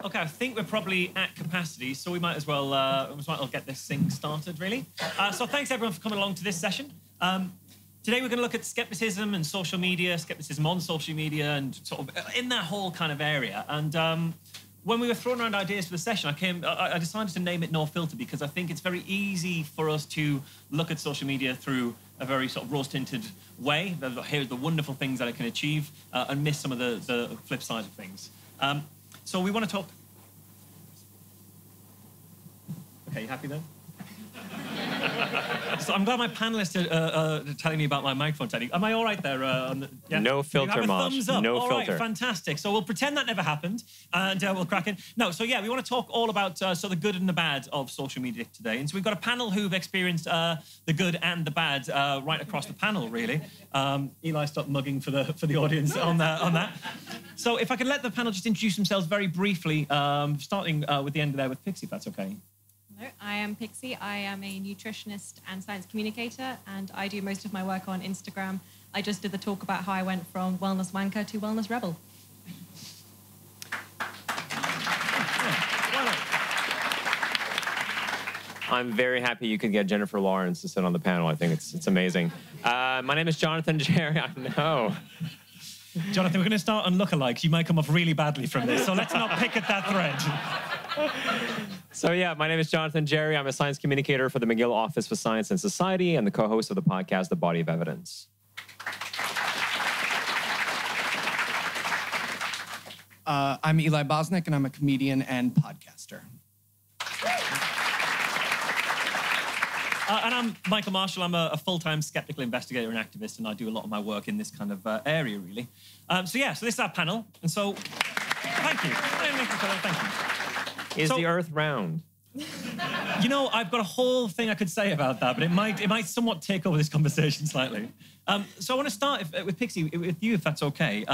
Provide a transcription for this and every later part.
Okay, I think we're probably at capacity, so we might as well get this thing started, really. So thanks, everyone, for coming along to this session. Today, we're going to look at skepticism and social media, skepticism on social media, and sort of in that whole kind of area. And when we were throwing around ideas for the session, I decided to name it No Filter because I think it's very easy for us to look at social media through a very sort of rose-tinted way. Here's the wonderful things that it can achieve, and miss some of the flip side of things. So we want to talk... Okay, you happy then? So I'm glad my panelists are telling me about my microphone technique. Am I all right there? Yeah? No filter, Mosh. Thumbs up. No all filter. Right, fantastic. So we'll pretend that never happened, and we'll crack in. No, so yeah, we want to talk all about so the good and the bad of social media today. And so we've got a panel who've experienced the good and the bad right across the panel, really. Eli, stop mugging for the audience on that. So if I could let the panel just introduce themselves very briefly, starting with the end there with Pixie, if that's okay. Hello, I am Pixie. I am a nutritionist and science communicator, and I do most of my work on Instagram. I just did the talk about how I went from wellness wanker to wellness rebel. I'm very happy you could get Jennifer Lawrence to sit on the panel. I think it's amazing. My name is Jonathan Jarry. I know. Jonathan, we're going to start on lookalikes. You might come off really badly from this, so let's not pick at that thread. So yeah, my name is Jonathan Jarry. I'm a science communicator for the McGill Office for Science and Society and the co-host of the podcast, The Body of Evidence. I'm Eli Bosnick, and I'm a comedian and podcaster. And I'm Michael Marshall. I'm a full-time skeptical investigator and activist, and I do a lot of my work in this kind of area, really. So this is our panel, and so thank you. Thank you. Is the Earth round? You know, I've got a whole thing I could say about that, but it might somewhat take over this conversation slightly. So I want to start with Pixie, with you, if that's okay.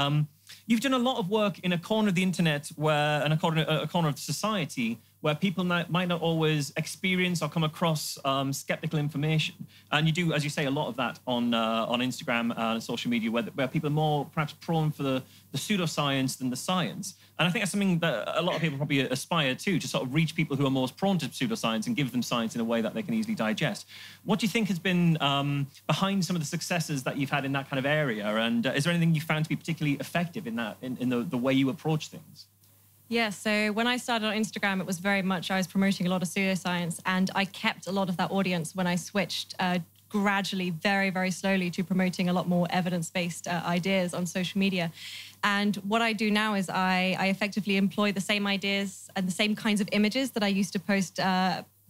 You've done a lot of work in a corner of the internet a corner of society where people might not always experience or come across skeptical information. And you do, as you say, a lot of that on Instagram and social media where people are more perhaps prone for the pseudoscience than the science. And I think that's something that a lot of people probably aspire to sort of reach people who are most prone to pseudoscience and give them science in a way that they can easily digest. What do you think has been behind some of the successes that you've had in that kind of area? And is there anything you found to be particularly effective in the way you approach things? Yeah, so when I started on Instagram, it was very much, I was promoting a lot of pseudoscience, and I kept a lot of that audience when I switched gradually, very, very slowly, to promoting a lot more evidence-based ideas on social media. And what I do now is I effectively employ the same ideas and the same kinds of images that I used to post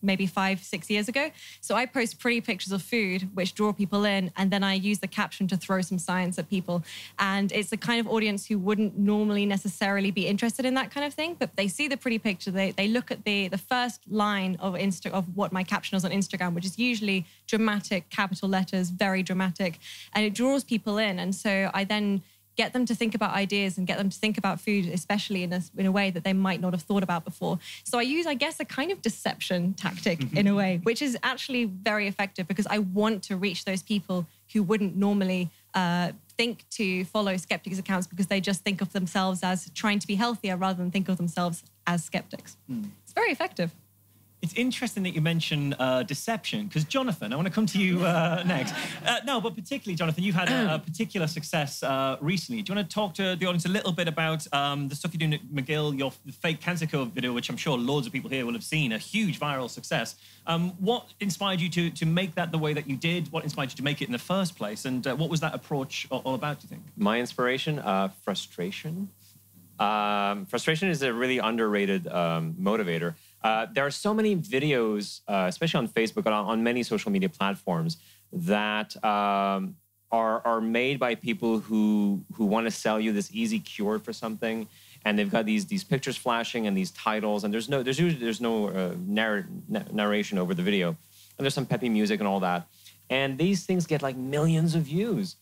maybe 5-6 years ago. So I post pretty pictures of food, which draw people in, and then I use the caption to throw some science at people. And it's the kind of audience who wouldn't normally necessarily be interested in that kind of thing, but they see the pretty picture, they look at the first line of what my caption is on Instagram, which is usually dramatic, capital letters, very dramatic, and it draws people in. And so I then get them to think about ideas and get them to think about food, especially in a way that they might not have thought about before. So I use, I guess, a kind of deception tactic in a way, which is actually very effective because I want to reach those people who wouldn't normally think to follow skeptics' accounts because they just think of themselves as trying to be healthier rather than think of themselves as skeptics. It's very effective. It's interesting that you mention deception, because Jonathan, I want to come to you next. No, but particularly, Jonathan, you've had a particular success recently. Do you want to talk to the audience a little bit about the stuff you're doing at McGill, your fake cancer cure video, which I'm sure loads of people here will have seen, a huge viral success. What inspired you to make that the way that you did? What inspired you to make it in the first place? And what was that approach all about, do you think? My inspiration? Frustration. Frustration is a really underrated motivator. There are so many videos, especially on Facebook and on many social media platforms, that are made by people who want to sell you this easy cure for something, and they've got these pictures flashing and these titles, and there's no narration over the video, and there's some peppy music and all that, and these things get like millions of views.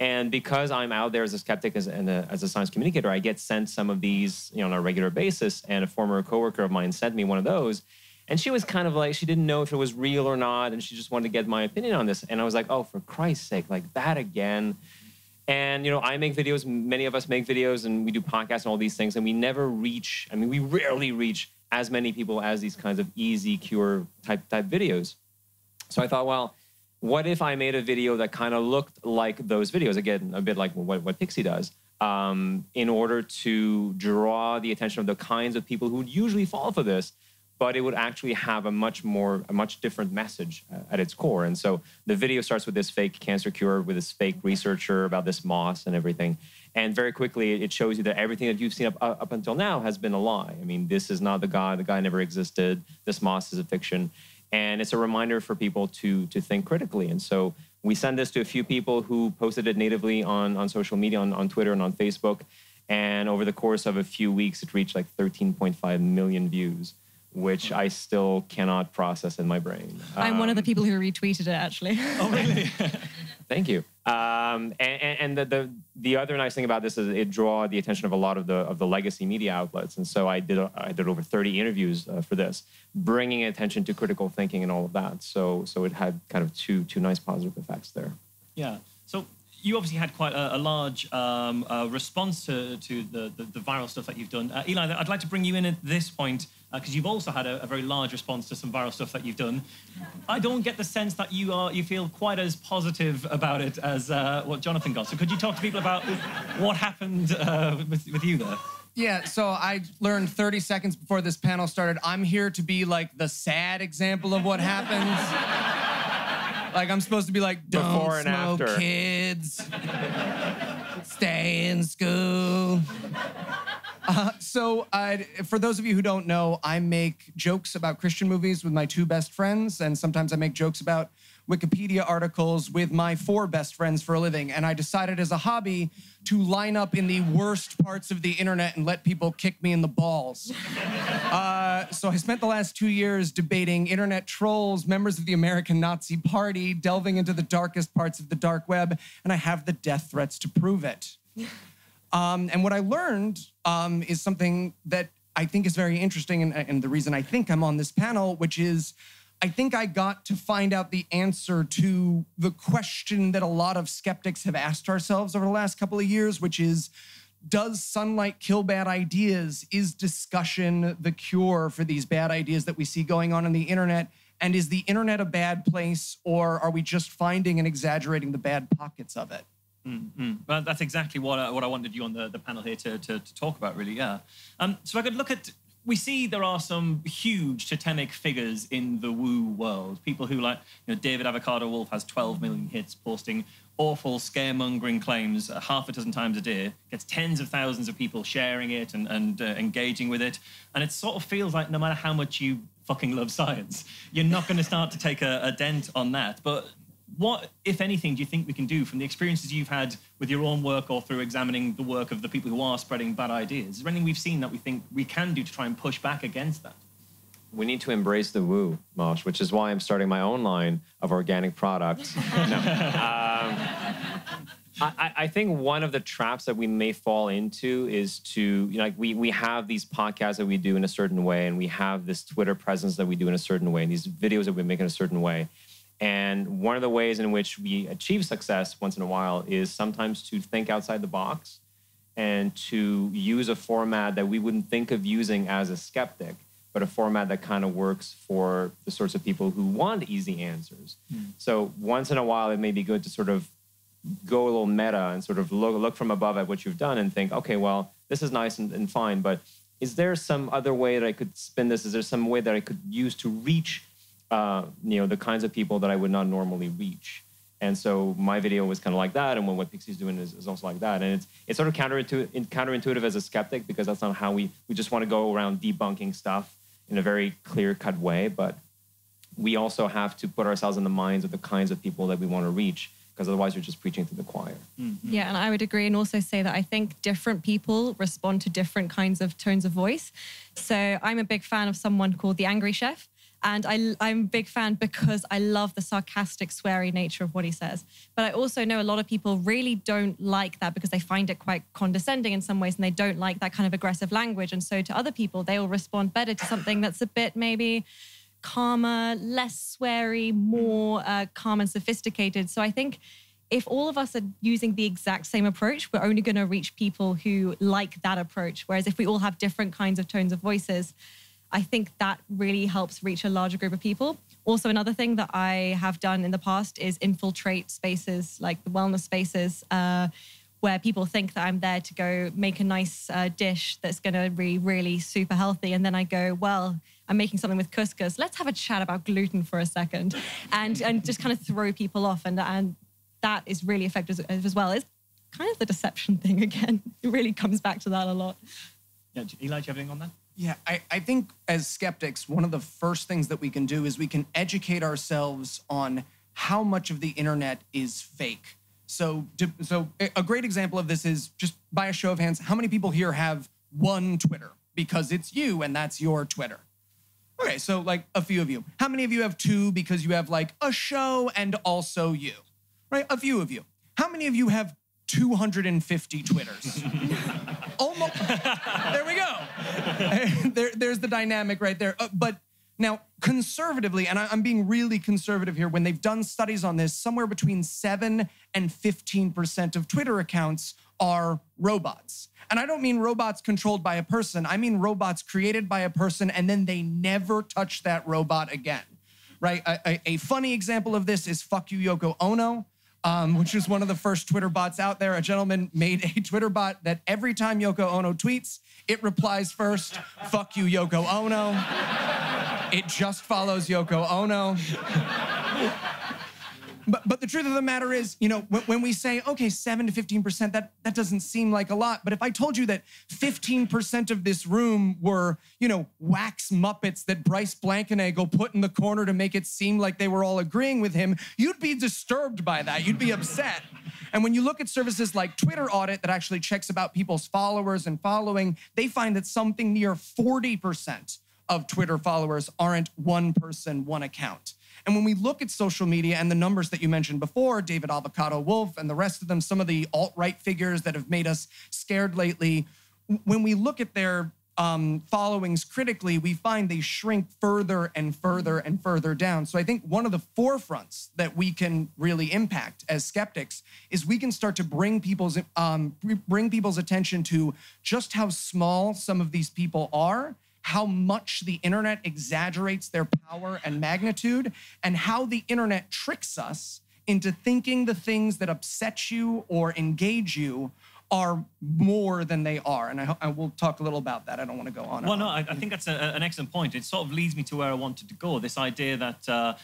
And because I'm out there as a skeptic as a science communicator, I get sent some of these, on a regular basis. And a former coworker of mine sent me one of those, and she was kind of like, she didn't know if it was real or not, and she just wanted to get my opinion on this. And I was like, oh, for Christ's sake, like that again. And, I make videos, many of us make videos, and we do podcasts and all these things, and we never reach, we rarely reach as many people as these kinds of easy cure type videos. So I thought, well, what if I made a video that kind of looked like those videos? Again, a bit like what Pixie does, in order to draw the attention of the kinds of people who would usually fall for this, but it would actually have a much different message at its core. And so the video starts with this fake cancer cure, with this fake researcher about this moss and everything. And very quickly, it shows you that everything that you've seen up until now has been a lie. This is not the guy never existed. This moss is a fiction. And it's a reminder for people to think critically. And so we send this to a few people who posted it natively on social media, on Twitter and on Facebook. And over the course of a few weeks, it reached like 13.5 million views, which I still cannot process in my brain. I'm one of the people who retweeted it, actually. Oh, really? Thank you. And the other nice thing about this is it draw the attention of a lot of the legacy media outlets. And so I did over 30 interviews for this, bringing attention to critical thinking and all of that. So it had kind of two nice positive effects there. Yeah. So you obviously had quite a large response to the viral stuff that you've done. Eli, I'd like to bring you in at this point, because you've also had a very large response to some viral stuff that you've done. I don't get the sense that you feel quite as positive about it as what Jonathan got. So could you talk to people about what happened with you there? Yeah, so I learned 30 seconds before this panel started, I'm here to be like the sad example of what happens. Like I'm supposed to be like, don't before and smoke, after. kids. Stay in school. So for those of you who don't know, I make jokes about Christian movies with my 2 best friends, and sometimes I make jokes about Wikipedia articles with my 4 best friends for a living. And I decided as a hobby to line up in the worst parts of the internet and let people kick me in the balls. So I spent the last 2 years debating internet trolls, members of the American Nazi Party, delving into the darkest parts of the dark web, and I have the death threats to prove it. And what I learned is something that I think is very interesting, and the reason I think I'm on this panel, which is I think I got to find out the answer to the question that a lot of skeptics have asked ourselves over the last couple of years, which is, does sunlight kill bad ideas? Is discussion the cure for these bad ideas that we see going on the internet? And is the internet a bad place, or are we just finding and exaggerating the bad pockets of it? Well, that's exactly what I wanted you on the panel here to talk about, really, yeah. So I could look at, we see there are some huge totemic figures in the woo world. People who David Avocado Wolf has 12 million hits, posting awful scaremongering claims half a dozen times a day, gets tens of thousands of people sharing it and engaging with it. And it sort of feels like no matter how much you fucking love science, you're not going to start to take a dent on that. But what, if anything, do you think we can do from the experiences you've had with your own work or through examining the work of the people who are spreading bad ideas? Is there anything we've seen that we think we can do to try and push back against that? We need to embrace the woo, Mosh, which is why I'm starting my own line of organic products. I think one of the traps that we may fall into is to, we have these podcasts that we do in a certain way, and we have this Twitter presence that we do in a certain way, and these videos that we make in a certain way. And one of the ways in which we achieve success once in a while is sometimes to think outside the box and to use a format that we wouldn't think of using as a skeptic, but a format that kind of works for the sorts of people who want easy answers. So once in a while, it may be good to sort of go a little meta and sort of look from above at what you've done and think, okay, well, this is nice and fine, but is there some other way that I could spin this? Is there some way that I could use to reach the kinds of people that I would not normally reach? And so my video was kind of like that, and what Pixie's doing is also like that. And it's sort of counterintuitive as a skeptic, because that's not how we just want to go around debunking stuff in a very clear-cut way. But we also have to put ourselves in the minds of the kinds of people that we want to reach, because otherwise you're just preaching to the choir. Yeah, and I would agree, and also say that I think different people respond to different kinds of tones of voice. So I'm a big fan of someone called The Angry Chef. And I'm a big fan because I love the sarcastic, sweary nature of what he says. But I also know a lot of people really don't like that because they find it quite condescending in some ways, and they don't like that kind of aggressive language. And so to other people, they will respond better to something that's a bit maybe calmer, less sweary, more calm and sophisticated. So I think if all of us are using the exact same approach, we're only going to reach people who like that approach. Whereas if we all have different kinds of tones of voices, I think that really helps reach a larger group of people. Also, another thing that I have done in the past is infiltrate spaces like the wellness spaces, where people think that I'm there to go make a nice dish that's going to be really super healthy. And then I go, well, I'm making something with couscous. Let's have a chat about gluten for a second, and just kind of throw people off. And that is really effective as well. It's kind of the deception thing again. It really comes back to that a lot. Yeah, Eli, do you have anything on that? Yeah, I think as skeptics, one of the first things that we can do is we can educate ourselves on how much of the internet is fake. So a great example of this is, just by a show of hands, how many people here have one Twitter? Because it's you and that's your Twitter. Okay, so like a few of you. How many of you have two because you have like a show and also you? Right, a few of you. How many of you have 250 Twitters? Almost. There we go. There's the dynamic right there. But now, conservatively, and I'm being really conservative here, when they've done studies on this, somewhere between 7 and 15% of Twitter accounts are robots. And I don't mean robots controlled by a person. I mean robots created by a person, and then they never touch that robot again, right? A funny example of this is Fuck You, Yoko Ono, which is one of the first Twitter bots out there. A gentleman made a Twitter bot that every time Yoko Ono tweets, it replies first, fuck you, Yoko Ono. It just follows Yoko Ono. But the truth of the matter is, you know, when we say, okay, 7 to 15%, that doesn't seem like a lot. But if I told you that 15% of this room were, you know, wax Muppets that Bryce Blankenagel put in the corner to make it seem like they were all agreeing with him, you'd be disturbed by that. You'd be upset. And when you look at services like Twitter Audit that actually checks about people's followers and following, they find that something near 40% of Twitter followers aren't one person, one account. And when we look at social media and the numbers that you mentioned before, David Avocado Wolf and the rest of them, some of the alt-right figures that have made us scared lately, when we look at their followings critically, we find they shrink further and further and further down. So I think one of the forefronts that we can really impact as skeptics is we can start to bring people's attention to just how small some of these people are, how much the internet exaggerates their power and magnitude, and how the internet tricks us into thinking the things that upset you or engage you are more than they are. And I will talk a little about that. I don't want to go on. Well, no, I think that's an excellent point. It sort of leads me to where I wanted to go. This idea that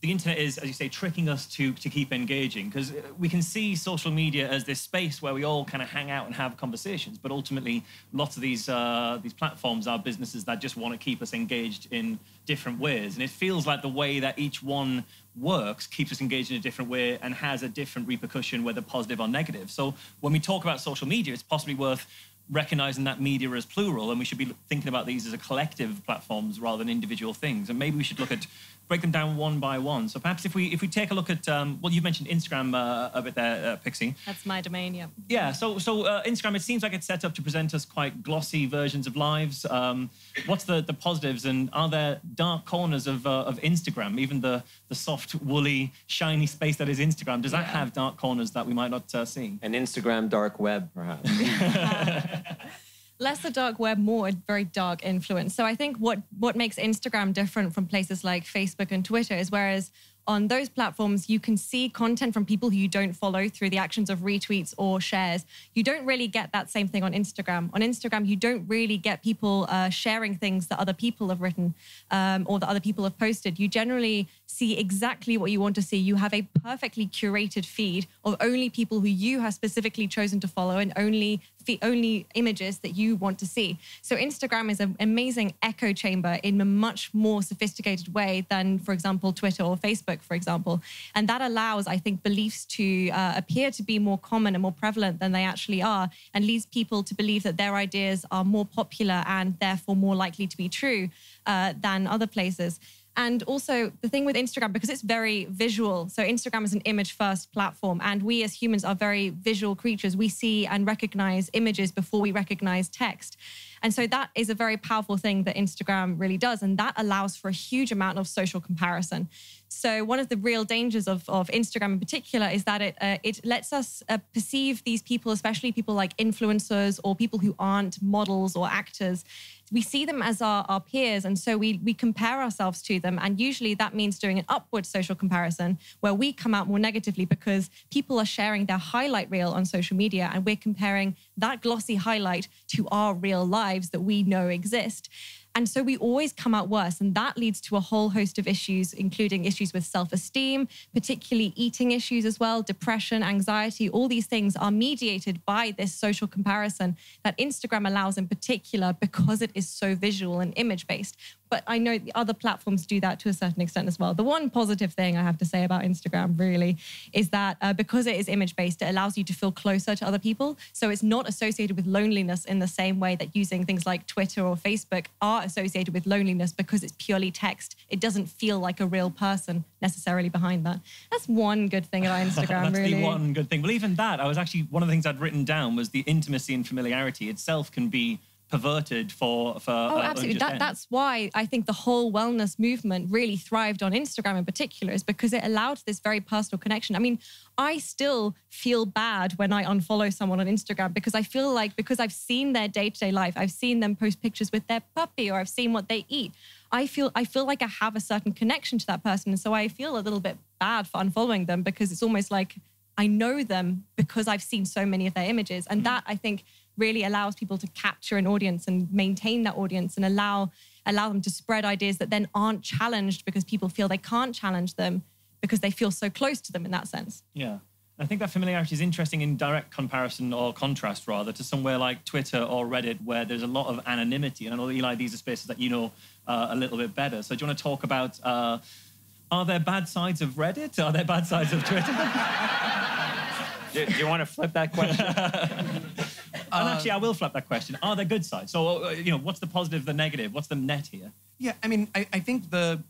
the internet is, as you say, tricking us to keep engaging, because we can see social media as this space where we all kind of hang out and have conversations. But ultimately, lots of these platforms are businesses that just want to keep us engaged in different ways. And it feels like the way that each one works keeps us engaged in a different way and has a different repercussion, whether positive or negative. So when we talk about social media, it's possibly worth recognizing that media as plural, and we should be thinking about these as a collective platforms rather than individual things. And maybe we should break them down one by one. So perhaps if we take a look at, well, you mentioned Instagram a bit there, Pixie. That's my domain, yeah. Yeah, so Instagram, it seems like it's set up to present us quite glossy versions of lives. What's the positives, and are there dark corners of Instagram? Even the soft, woolly, shiny space that is Instagram, does that have dark corners that we might not see? An Instagram dark web, perhaps. Less the dark web, more a very dark influence. So I think what makes Instagram different from places like Facebook and Twitter is whereas on those platforms, you can see content from people who you don't follow through the actions of retweets or shares. You don't really get that same thing on Instagram. On Instagram, you don't really get people sharing things that other people have written or that other people have posted. You generally see exactly what you want to see. You have a perfectly curated feed of only people who you have specifically chosen to follow and only images that you want to see. So Instagram is an amazing echo chamber in a much more sophisticated way than, for example, Twitter or Facebook, for example. And that allows, I think, beliefs to appear to be more common and more prevalent than they actually are, and leads people to believe that their ideas are more popular and therefore more likely to be true than other places. And also the thing with Instagram, because it's very visual, so Instagram is an image-first platform, and we as humans are very visual creatures. We see and recognize images before we recognize text. And so that is a very powerful thing that Instagram really does. And that allows for a huge amount of social comparison. So one of the real dangers of Instagram in particular is that it lets us perceive these people, especially people like influencers or people who aren't models or actors. We see them as our peers, and so we compare ourselves to them. And usually that means doing an upward social comparison where we come out more negatively because people are sharing their highlight reel on social media, and we're comparing that glossy highlight to our real lives that we know exist. And so we always come out worse. And that leads to a whole host of issues, including issues with self-esteem, particularly eating issues as well, depression, anxiety. All these things are mediated by this social comparison that Instagram allows in particular because it is so visual and image-based. But I know the other platforms do that to a certain extent as well. The one positive thing I have to say about Instagram really is that because it is image-based, it allows you to feel closer to other people. So it's not associated with loneliness in the same way that using things like Twitter or Facebook are associated with loneliness because it's purely text. It doesn't feel like a real person necessarily behind that. That's one good thing about Instagram, That's really. the one good thing. Well, even that, one of the things I'd written down was the intimacy and familiarity itself can be perverted for absolutely. That's why I think the whole wellness movement really thrived on Instagram in particular, is because it allowed this very personal connection. I mean, I still feel bad when I unfollow someone on Instagram because I feel like, because I've seen their day-to-day life, I've seen them post pictures with their puppy, or I've seen what they eat. I feel like I have a certain connection to that person. And so I feel a little bit bad for unfollowing them because it's almost like I know them because I've seen so many of their images. And that, I think, really allows people to capture an audience and maintain that audience and allow them to spread ideas that then aren't challenged because people feel they can't challenge them because they feel so close to them in that sense. Yeah. I think that familiarity is interesting in direct comparison or contrast, rather, to somewhere like Twitter or Reddit, where there's a lot of anonymity. And I know, Eli, these are spaces that you know a little bit better. So do you want to talk about, are there bad sides of Reddit? Are there bad sides of Twitter? Do you want to flip that question? And actually, I will flip that question. Are there good sides? So, what's the positive, the negative? What's the net here? Yeah, I mean, I think the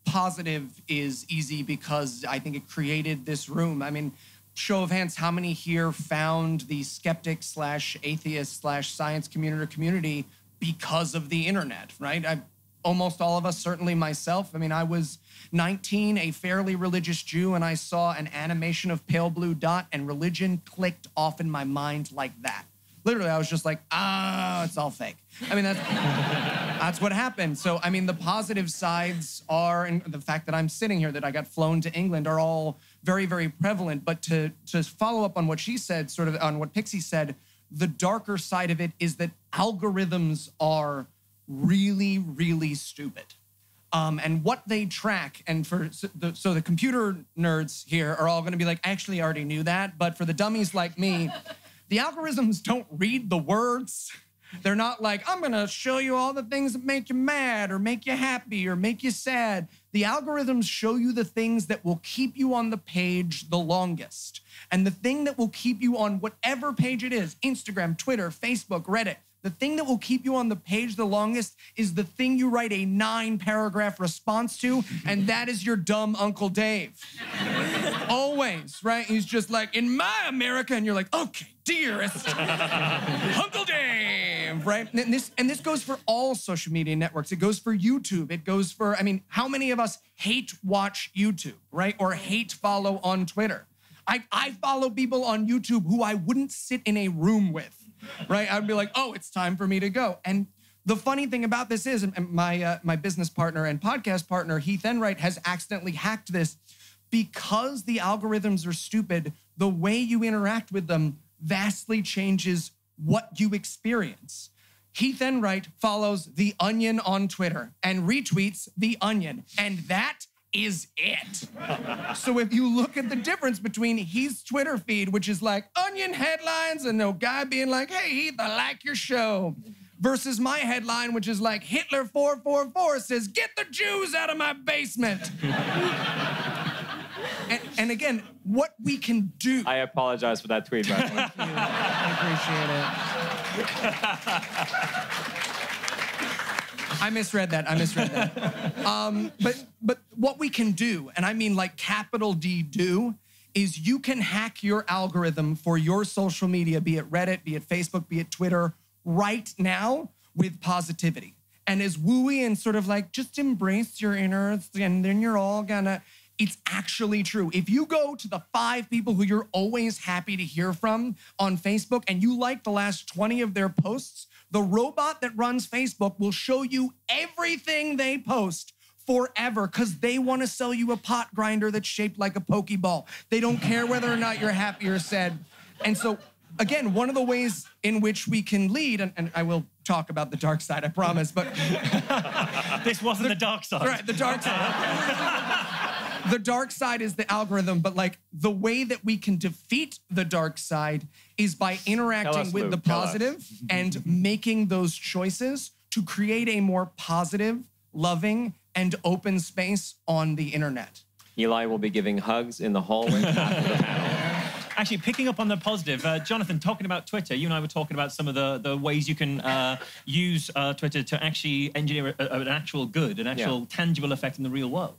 positive is easy because I think it created this room. I mean, show of hands, how many here found the skeptic/atheist/science community because of the internet, right? Almost all of us, certainly myself. I mean, I was 19, a fairly religious Jew, and I saw an animation of pale blue dot, and religion clicked off in my mind like that. Literally, I was just like, it's all fake. I mean, that's what happened. So, I mean, the positive sides are, and the fact that I'm sitting here, that I got flown to England, are all very, very prevalent. But to follow up on what she said, sort of on what Pixie said, the darker side of it is that algorithms are really, really stupid. And what they track, and so the computer nerds here are all going to be like, I actually already knew that. But for the dummies like me, the algorithms don't read the words. They're not like, I'm going to show you all the things that make you mad or make you happy or make you sad. The algorithms show you the things that will keep you on the page the longest. And the thing that will keep you on whatever page it is, Instagram, Twitter, Facebook, Reddit, the thing that will keep you on the page the longest is the thing you write a 9-paragraph response to, and that is your dumb Uncle Dave. Always, right? He's just like, in my America, and you're like, okay, dearest Uncle Dave, right? And this goes for all social media networks. It goes for YouTube. It goes for, I mean, how many of us hate watch YouTube, right? Or hate follow on Twitter? I follow people on YouTube who I wouldn't sit in a room with. Right? I'd be like, oh, it's time for me to go. And the funny thing about this is, and my business partner and podcast partner, Heath Enright, has accidentally hacked this. Because the algorithms are stupid, the way you interact with them vastly changes what you experience. Heath Enright follows The Onion on Twitter and retweets The Onion, and that is it. So if you look at the difference between Heath's Twitter feed, which is like Onion headlines and no guy being like, hey, Heath, I like your show, versus my headline, which is like Hitler 444 says, get the Jews out of my basement. and again, what we can do. I apologize for that tweet, by the way. Thank you. I appreciate it. I misread that. But what we can do, and I mean like capital D do, is you can hack your algorithm for your social media, be it Reddit, be it Facebook, be it Twitter, right now, with positivity. And as wooey and sort of like, just embrace your inner, and then you're all gonna, it's actually true. If you go to the 5 people who you're always happy to hear from on Facebook and you like the last 20 of their posts, the robot that runs Facebook will show you everything they post forever because they want to sell you a pot grinder that's shaped like a Pokeball. They don't care whether or not you're happy or sad. And so, again, one of the ways in which we can lead, and I will talk about the dark side, I promise, but... This wasn't the dark side. Right, the dark side. The dark side is the algorithm, but like the way that we can defeat the dark side is by interacting with the positive and making those choices to create a more positive, loving, and open space on the internet. Eli will be giving hugs in the hallway after the panel. Actually, picking up on the positive, Jonathan, talking about Twitter, you and I were talking about some of the ways you can use Twitter to actually engineer an actual good, an actual tangible effect in the real world.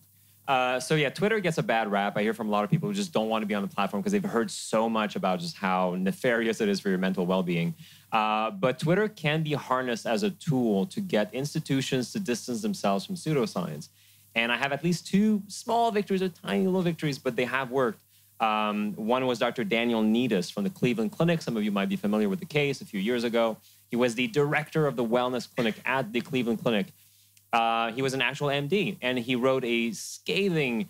So yeah, Twitter gets a bad rap. I hear from a lot of people who just don't want to be on the platform because they've heard so much about just how nefarious it is for your mental well-being. But Twitter can be harnessed as a tool to get institutions to distance themselves from pseudoscience. And I have at least 2 small victories, or tiny little victories, but they have worked. One was Dr. Daniel Needus from the Cleveland Clinic. Some of you might be familiar with the case a few years ago. He was the director of the wellness clinic at the Cleveland Clinic. He was an actual MD, and he wrote a scathing,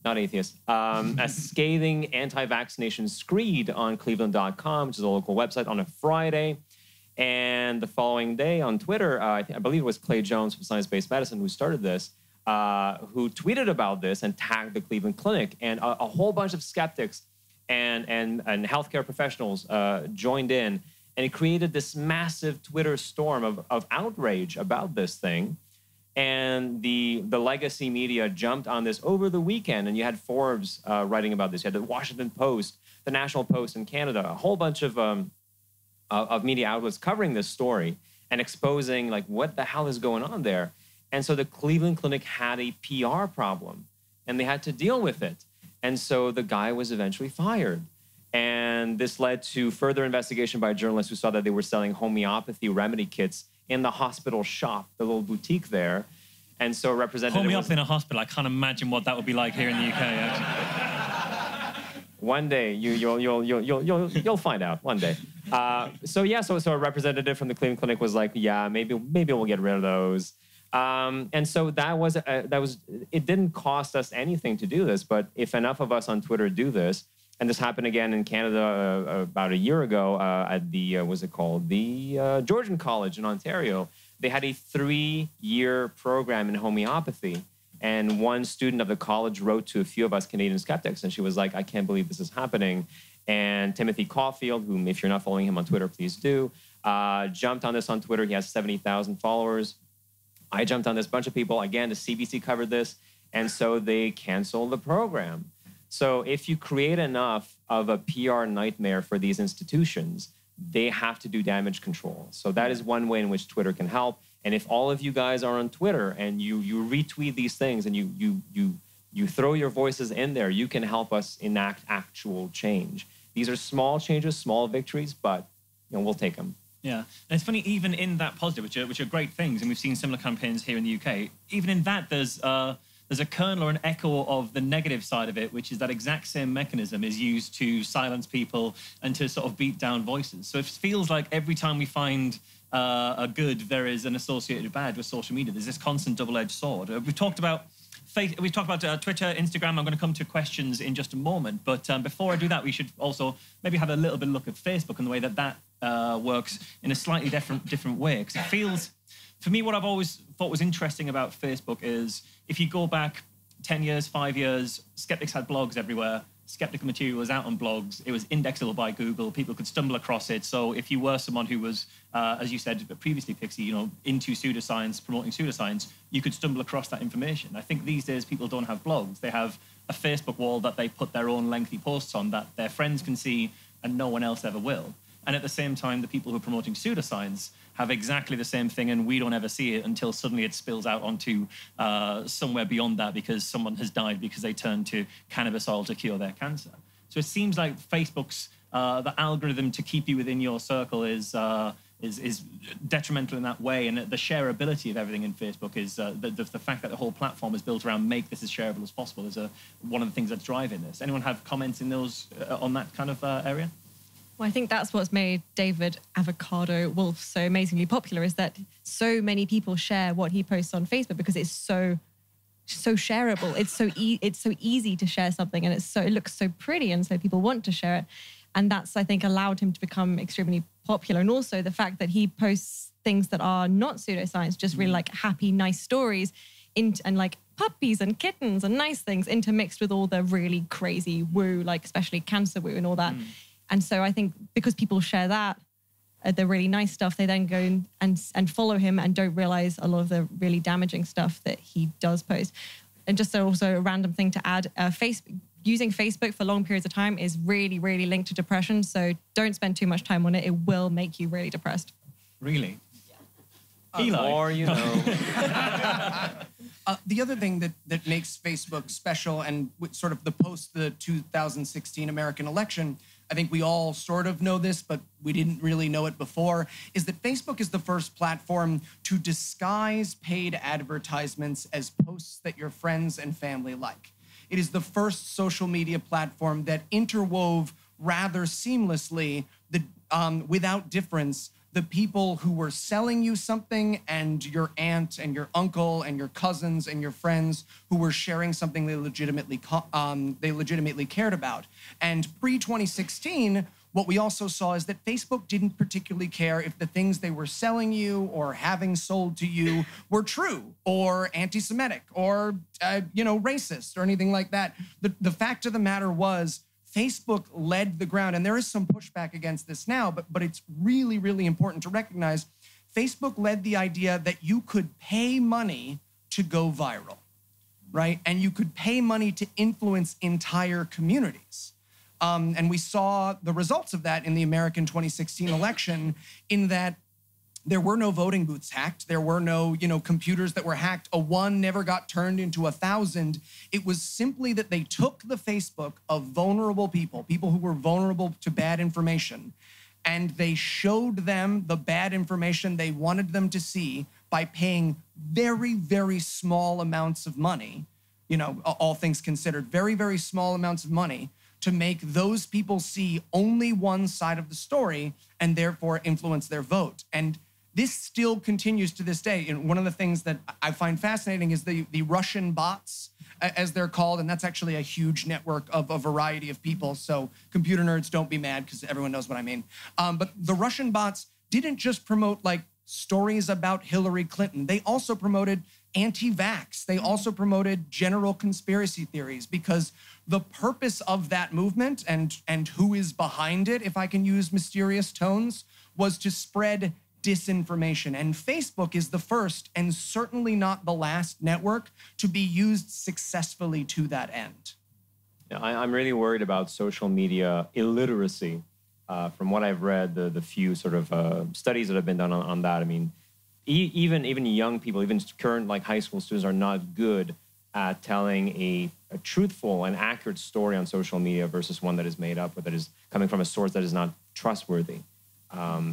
not atheist, a scathing anti-vaccination screed on cleveland.com, which is a local website, on a Friday. And the following day on Twitter, I believe it was Clay Jones from Science-Based Medicine who started this, who tweeted about this and tagged the Cleveland Clinic. And a whole bunch of skeptics and healthcare professionals joined in, and it created this massive Twitter storm of outrage about this thing. And the legacy media jumped on this over the weekend, and you had Forbes writing about this. You had the Washington Post, the National Post in Canada, a whole bunch of media outlets covering this story and exposing like what the hell is going on there. And so the Cleveland Clinic had a PR problem, and they had to deal with it. And so the guy was eventually fired. And this led to further investigation by journalists who saw that they were selling homeopathy remedy kits in the hospital shop, the little boutique there. And so representative Homeopathy in a hospital, I can't imagine what that would be like here in the UK, actually. One day, you'll find out, one day. So a representative from the Cleveland Clinic was like, yeah, maybe we'll get rid of those. And so it didn't cost us anything to do this, but if enough of us on Twitter do this, and this happened again in Canada about a year ago at the, the Georgian College in Ontario. They had a 3-year program in homeopathy. And one student of the college wrote to a few of us Canadian skeptics, and she was like, I can't believe this is happening. And Timothy Caulfield, whom if you're not following him on Twitter, please do, jumped on this on Twitter. He has 70,000 followers. I jumped on this, bunch of people. Again, the CBC covered this. And so they canceled the program. So if you create enough of a PR nightmare for these institutions, they have to do damage control. So that is one way in which Twitter can help. And if all of you guys are on Twitter and you retweet these things and you throw your voices in there, you can help us enact actual change. These are small changes, small victories, but we'll take them. Yeah, and it's funny, even in that positive, which are great things, and we've seen similar campaigns here in the UK, even in that there's a kernel or an echo of the negative side of it, which is that exact same mechanism is used to silence people and to sort of beat down voices. So it feels like every time we find a good, there is an associated bad with social media. There's this constant double-edged sword. We've talked about Twitter, Instagram. I'm going to come to questions in just a moment. But before I do that, we should also maybe have a little bit of a look at Facebook and the way that works in a slightly different way. Because it feels, for me, what I've always thought was interesting about Facebook is if you go back 10 years, 5 years, skeptics had blogs everywhere. Skeptical material was out on blogs. It was indexable by Google. People could stumble across it. So if you were someone who was, as you said previously, Pixie, into pseudoscience, promoting pseudoscience, you could stumble across that information. I think these days people don't have blogs. They have a Facebook wall that they put their own lengthy posts on that their friends can see and no one else ever will. And at the same time, the people who are promoting pseudoscience have exactly the same thing, and we don't ever see it until suddenly it spills out onto somewhere beyond that because someone has died because they turned to cannabis oil to cure their cancer. So it seems like Facebook's the algorithm to keep you within your circle is is detrimental in that way, and the shareability of everything in Facebook is the fact that the whole platform is built around make this as shareable as possible is one of the things that's driving this. Anyone have comments in those on that kind of area? Well, I think that's what's made David Avocado Wolf so amazingly popular, is that so many people share what he posts on Facebook because it's so shareable. It's so easy to share something, and it looks so pretty, and so people want to share it. And that's, I think, allowed him to become extremely popular. And also the fact that he posts things that are not pseudoscience, just really like happy, nice stories, and like puppies and kittens and nice things intermixed with all the really crazy woo, like especially cancer woo and all that. And so I think because people share that, the really nice stuff, they then go and follow him and don't realize a lot of the really damaging stuff that he does post. And just also a random thing to add, using Facebook for long periods of time is really, really linked to depression. So don't spend too much time on it. It will make you really depressed. Really? Eli. Or, you know. The other thing that makes Facebook special, and sort of post the 2016 American election, I think we all sort of know this, but we didn't really know it before, is that Facebook is the first platform to disguise paid advertisements as posts that your friends and family like. It is the first social media platform that interwove rather seamlessly, without difference, the people who were selling you something and your aunt and your uncle and your cousins and your friends who were sharing something they legitimately cared about. And pre-2016, what we also saw is that Facebook didn't particularly care if the things they were selling you or having sold to you were true or anti-Semitic or, racist or anything like that. The fact of the matter was Facebook led the ground, and there is some pushback against this now, but it's really, really important to recognize Facebook led the idea that you could pay money to go viral, right? And you could pay money to influence entire communities. And we saw the results of that in the American 2016 election, in that there were no voting booths hacked. There were no, computers that were hacked. A 1 never got turned into 1,000. It was simply that they took the Facebook of vulnerable people who were vulnerable to bad information, and they showed them the bad information they wanted them to see by paying very, very small amounts of money, all things considered, very, very small amounts of money to make those people see only one side of the story and therefore influence their vote. And this still continues to this day. And one of the things that I find fascinating is the Russian bots, as they're called, and that's actually a huge network of a variety of people. So computer nerds, don't be mad, because everyone knows what I mean. But the Russian bots didn't just promote stories about Hillary Clinton. They also promoted anti-vax. They also promoted general conspiracy theories, because the purpose of that movement and who is behind it, if I can use mysterious tones, was to spread disinformation. And Facebook is the first and certainly not the last network to be used successfully to that end. Yeah, I'm really worried about social media illiteracy. From what I've read, the few sort of studies that have been done on that, I mean, even young people, even current high school students, are not good at telling a truthful and accurate story on social media versus one that is made up or that is coming from a source that is not trustworthy.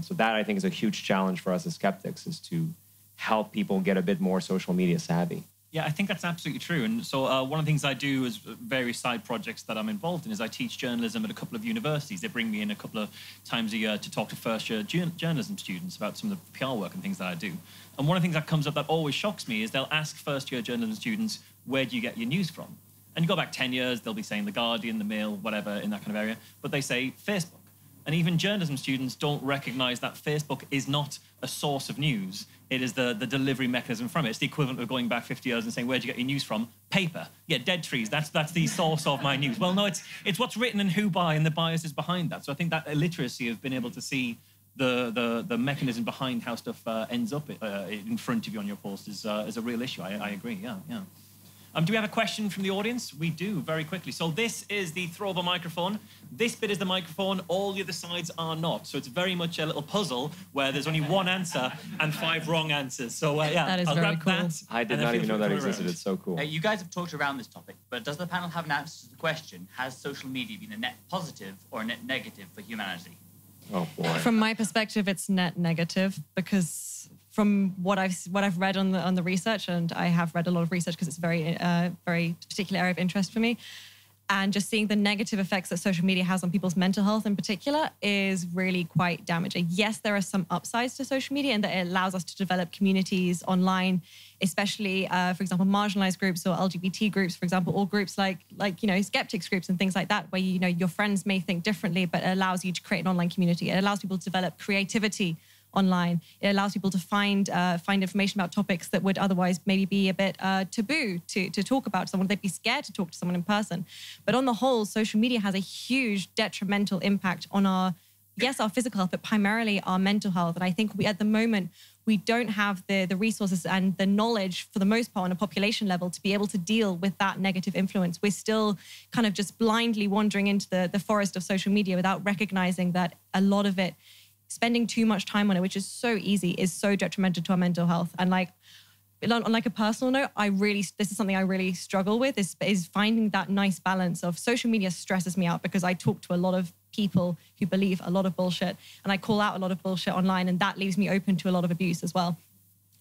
So that, I think, is a huge challenge for us as skeptics, is to help people get a bit more social media savvy. Yeah, I think that's absolutely true. And so one of the things I do as various side projects that I'm involved in is I teach journalism at a couple of universities. They bring me in a couple of times a year to talk to first-year journalism students about some of the PR work and things that I do. And one of the things that comes up that always shocks me is they'll ask first-year journalism students, where do you get your news from? And you go back 10 years, they'll be saying The Guardian, The Mail, whatever, in that kind of area. But they say Facebook. And even journalism students don't recognize that Facebook is not a source of news. It is the delivery mechanism from it. It's the equivalent of going back 50 years and saying, where'd you get your news from? Paper. Yeah, dead trees. That's the source of my news. Well, no, it's what's written and who by, and the biases behind that. So I think that illiteracy of being able to see the mechanism behind how stuff ends up in front of you on your post is a real issue. I agree, yeah. Do we have a question from the audience? We do, very quickly. So this is the throwable microphone. This bit is the microphone. All the other sides are not. So it's very much a little puzzle where there's only one answer and 5 wrong answers. So yeah, that is I'll very grab cool. that. I did not even know that existed. It's so cool. You guys have talked around this topic, but does the panel have an answer to the question, has social media been a net positive or a net negative for humanity? Oh boy. From my perspective, it's net negative because from what I've read on the research, and I have read a lot of research because it's a very particular area of interest for me. And just seeing the negative effects that social media has on people's mental health in particular is really quite damaging. Yes, there are some upsides to social media in that it allows us to develop communities online, especially, for example, marginalized groups or LGBT groups, for example, or groups like skeptics groups and things like that, where, your friends may think differently, but it allows you to create an online community. It allows people to develop creativity online. It allows people to find information about topics that would otherwise maybe be a bit taboo to talk about to someone. They'd be scared to talk to someone in person. But on the whole, social media has a huge detrimental impact on our physical health, but primarily our mental health. And I think at the moment, we don't have the resources and the knowledge for the most part on a population level to be able to deal with that negative influence. We're still kind of just blindly wandering into the forest of social media without recognizing that a lot of it, spending too much time on it, which is so easy, is so detrimental to our mental health. And on a personal note, this is something I really struggle with is finding that nice balance of social media stresses me out because I talk to a lot of people who believe a lot of bullshit and I call out a lot of bullshit online, and that leaves me open to a lot of abuse as well.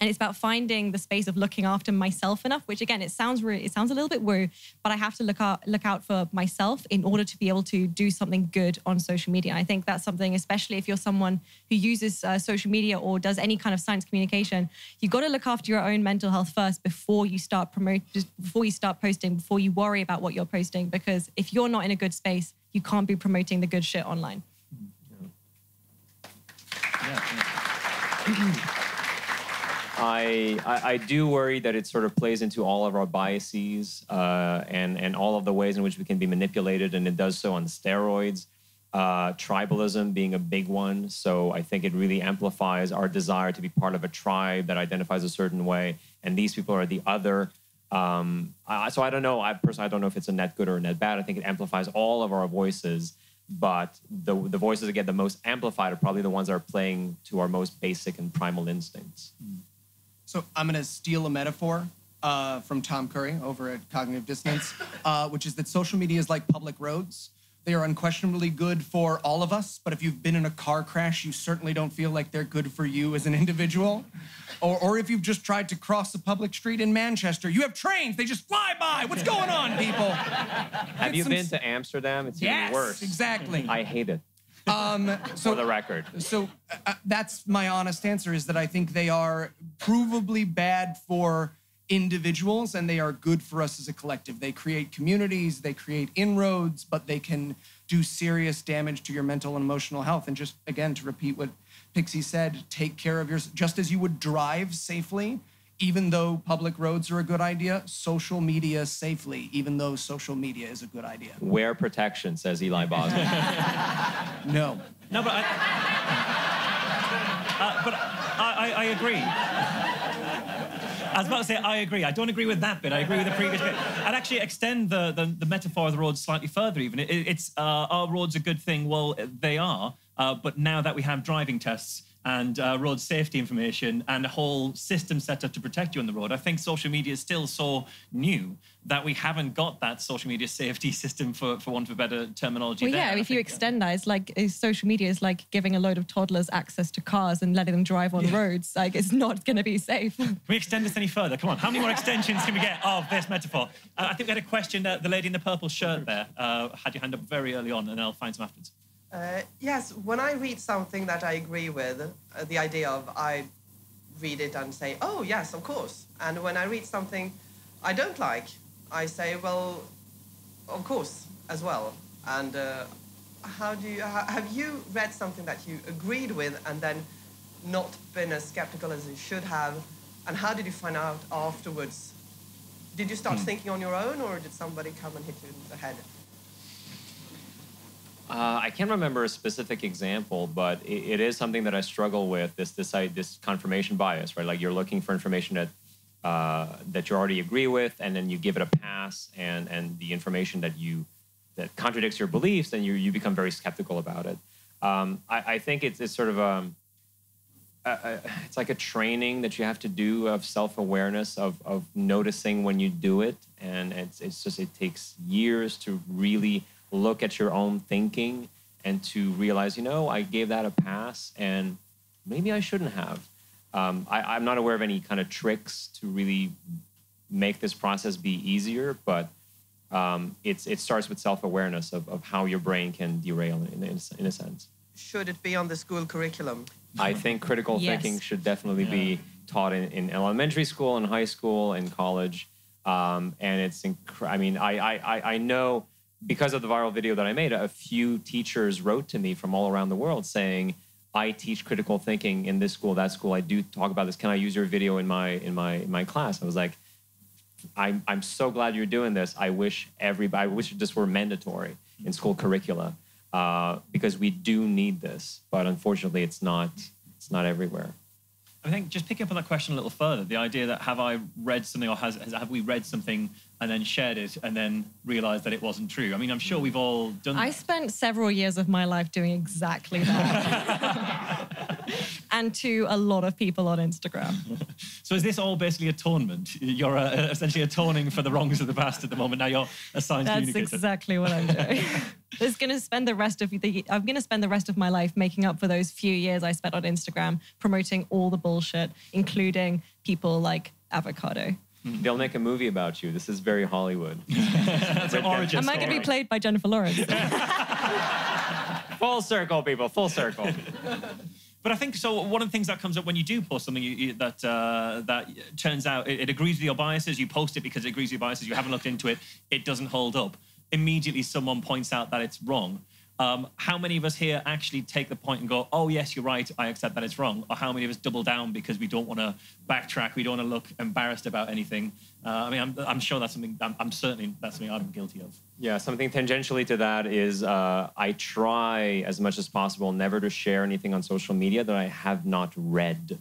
And it's about finding the space of looking after myself enough, which again, it sounds a little bit woo, but I have to look out for myself in order to be able to do something good on social media. And I think that's something, especially if you're someone who uses social media or does any kind of science communication, you've got to look after your own mental health first before you start posting, before you worry about what you're posting. Because if you're not in a good space, you can't be promoting the good shit online. I do worry that it sort of plays into all of our biases and all of the ways in which we can be manipulated, and it does so on steroids. Tribalism being a big one. So I think it really amplifies our desire to be part of a tribe that identifies a certain way, and these people are the other. So I don't know. I don't know if it's a net good or a net bad. I think it amplifies all of our voices. But the voices that get the most amplified are probably the ones that are playing to our most basic and primal instincts. So I'm going to steal a metaphor from Tom Curry over at Cognitive Dissonance, which is that social media is like public roads. They are unquestionably good for all of us, but if you've been in a car crash, you certainly don't feel like they're good for you as an individual. Or if you've just tried to cross a public street in Manchester, you have trains, they just fly by. What's going on, people? Have you been to Amsterdam? It's even worse. Exactly. I hate it. For the record. So that's my honest answer, is that I think they are provably bad for individuals and they are good for us as a collective. They create communities, they create inroads, but they can do serious damage to your mental and emotional health. And just, again, to repeat what Pixie said, take care of yours. Just as you would drive safely, even though public roads are a good idea, social media safely, even though social media is a good idea. Wear protection, says Eli Bosnick. No. No, but I agree. I was about to say, I agree. I don't agree with that bit. I agree with the previous bit. I'd actually extend the metaphor of the roads slightly further even. It's are roads a good thing? Well, they are. But now that we have driving tests and road safety information and a whole system set up to protect you on the road, I think social media is still so new that we haven't got that social media safety system, for want of a better terminology. Well, yeah, if you extend that, it's like social media is like giving a load of toddlers access to cars and letting them drive on roads. Like, it's not going to be safe. Can we extend this any further? Come on, how many more extensions can we get of this metaphor? I think we had a question, the lady in the purple shirt there had your hand up very early on, and I'll find some afterwards. Yes, when I read something that I agree with, the idea of I read it and say, oh, yes, of course. And when I read something I don't like, I say, well, of course, as well. And have you read something that you agreed with and then not been as skeptical as you should have? And how did you find out afterwards? Did you start thinking on your own, or did somebody come and hit you in the head? I can't remember a specific example, but it is something that I struggle with, this confirmation bias, right? Like, you're looking for information that you already agree with, and then you give it a pass, and the information that contradicts your beliefs, then you become very skeptical about it. I think it's sort of it's like a training that you have to do of self-awareness, of noticing when you do it, and it takes years to really look at your own thinking and to realize, you know, I gave that a pass and maybe I shouldn't have. I'm not aware of any kind of tricks to really make this process be easier, but it starts with self-awareness of how your brain can derail in a sense. Should it be on the school curriculum? I think critical thinking should definitely be taught in elementary school and high school and college. And it's, I know because of the viral video that I made, a few teachers wrote to me from all around the world saying, I teach critical thinking in this school, that school. I do talk about this. Can I use your video in my class? I was like, I'm so glad you're doing this. I wish this were mandatory in school curricula because we do need this. But unfortunately, it's not everywhere. I think just picking up on that question a little further, the idea that have I read something or have we read something and then shared it and then realized that it wasn't true? I mean, I'm sure we've all done that. I spent several years of my life doing exactly that. And to a lot of people on Instagram. So is this all basically atonement? You're essentially atoning for the wrongs of the past at the moment. Now you're a science communicator. That's exactly what I'm doing. I'm going to spend the rest of my life making up for those few years I spent on Instagram promoting all the bullshit, including people like Avocado. They'll make a movie about you. This is very Hollywood. That's an origin Am I going to be played by Jennifer Lawrence? Full circle, people. Full circle. But I think so. One of the things that comes up when you do post something that turns out it agrees with your biases. You post it because it agrees with your biases. You haven't looked into it. It doesn't hold up. Immediately, someone points out that it's wrong. How many of us here actually take the point and go, "Oh yes, you're right. I accept that it's wrong," or how many of us double down because we don't want to backtrack, we don't want to look embarrassed about anything? I'm sure that's something. I'm certainly that's something I'm guilty of. Yeah, something tangentially to that is I try as much as possible never to share anything on social media that I have not read.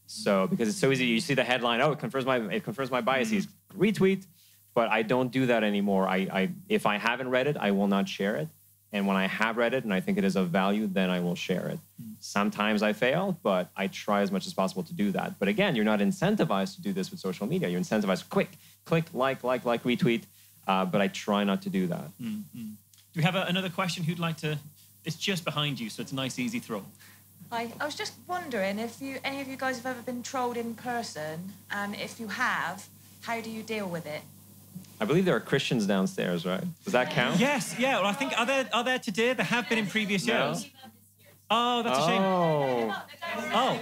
So because it's so easy, you see the headline, oh, it confirms my biases, retweet. But I don't do that anymore. If I haven't read it, I will not share it. And when I have read it and I think it is of value, then I will share it. Sometimes I fail, but I try as much as possible to do that. But again, you're not incentivized to do this with social media. You're incentivized quick, click, like, retweet. But I try not to do that. Do we have another question? Who'd like to? It's just behind you, so it's a nice, easy throw. I was just wondering if any of you guys have ever been trolled in person, and if you have, how do you deal with it? I believe there are Christians downstairs, right? Does that count? Yes, yeah. Well, I think are there today? There have been in previous years. Oh, that's a shame. Oh.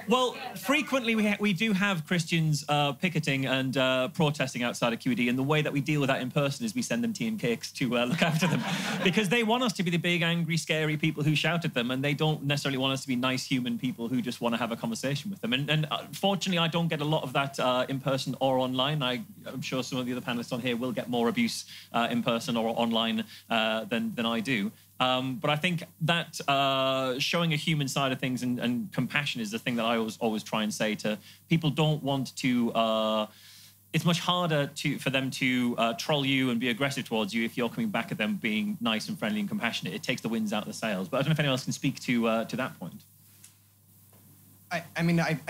Well, frequently we do have Christians picketing and protesting outside of QED, and the way that we deal with that in person is we send them tea and cakes to look after them because they want us to be the big, angry, scary people who shout at them, and they don't necessarily want us to be nice human people who just want to have a conversation with them. And fortunately, I don't get a lot of that in person or online. I'm sure some of the other panelists on here will get more abuse in person or online than I do. But I think that showing a human side of things and compassion is the thing that I always try and say to people. Don't want to. It's much harder for them to troll you and be aggressive towards you if you're coming back at them being nice and friendly and compassionate. It takes the winds out of the sails. But I don't know if anyone else can speak to that point. I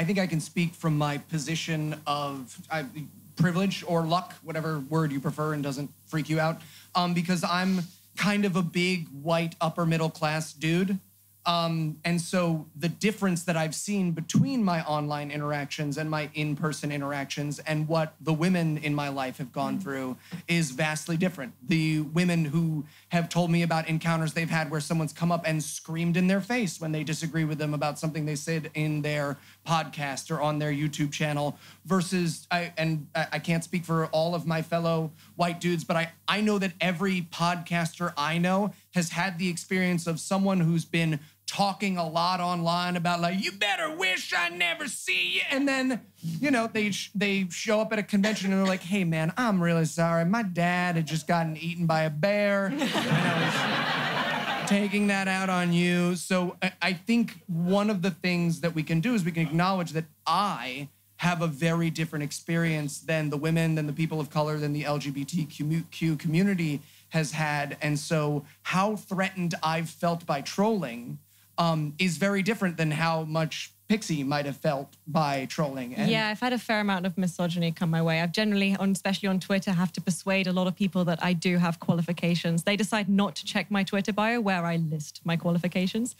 think I can speak from my position of privilege or luck, whatever word you prefer and doesn't freak you out, because I'm kind of a big white upper middle class dude. And so the difference that I've seen between my online interactions and my in-person interactions and what the women in my life have gone through is vastly different. The women who have told me about encounters they've had where someone's come up and screamed in their face when they disagree with them about something they said in their podcast or on their YouTube channel versus, I can't speak for all of my fellow white dudes, but I know that every podcaster I know has had the experience of someone who's been talking a lot online about like, you better wish I never see you. And then, they show up at a convention and they're like, hey man, I'm really sorry. My dad had just gotten eaten by a bear and I was taking that out on you. So I think one of the things that we can do is we can acknowledge that I have a very different experience than the women, than the people of color, than the LGBTQ community has had. And so how threatened I've felt by trolling is very different than how much Pixie might have felt by trolling. And yeah, I've had a fair amount of misogyny come my way. I've generally, especially on Twitter, have to persuade a lot of people that I do have qualifications. They decide not to check my Twitter bio where I list my qualifications.